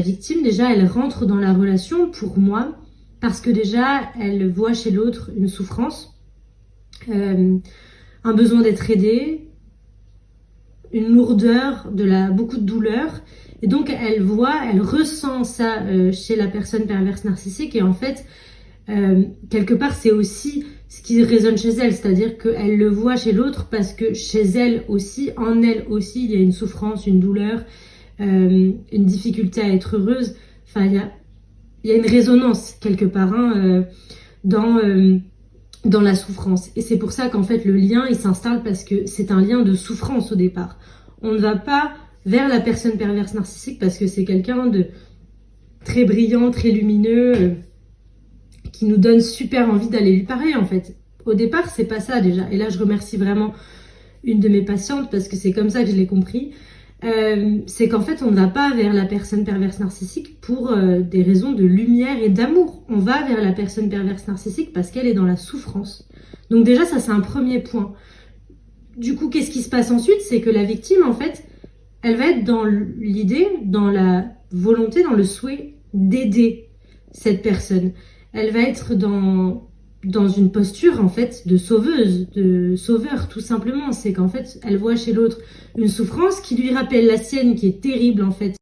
La victime, déjà, elle rentre dans la relation, pour moi, parce que déjà, elle voit chez l'autre une souffrance, un besoin d'être aidée, une lourdeur, beaucoup de douleur. Et donc, elle ressent ça chez la personne perverse narcissique. Et en fait, quelque part, c'est aussi ce qui résonne chez elle. C'est-à-dire qu'elle le voit chez l'autre parce que chez elle aussi, en elle aussi, il y a une souffrance, une douleur, une difficulté à être heureuse. Enfin, il y a une résonance quelque part dans la souffrance. Et c'est pour ça qu'en fait le lien il s'installe parce que c'est un lien de souffrance au départ. On ne va pas vers la personne perverse narcissique parce que c'est quelqu'un de très brillant, très lumineux, qui nous donne super envie d'aller lui parler en fait. Au départ c'est pas ça déjà. Et là je remercie vraiment une de mes patientes parce que c'est comme ça que je l'ai compris. C'est qu'en fait on ne va pas vers la personne perverse narcissique pour des raisons de lumière et d'amour. On va vers la personne perverse narcissique parce qu'elle est dans la souffrance. Donc déjà ça c'est un premier point. Du coup qu'est-ce qui se passe ensuite? C'est que la victime en fait elle va être dans l'idée, dans la volonté, dans le souhait d'aider cette personne. Elle va être dans une posture en fait de sauveuse, de sauveur tout simplement. C'est qu'en fait elle voit chez l'autre une souffrance qui lui rappelle la sienne qui est terrible en fait.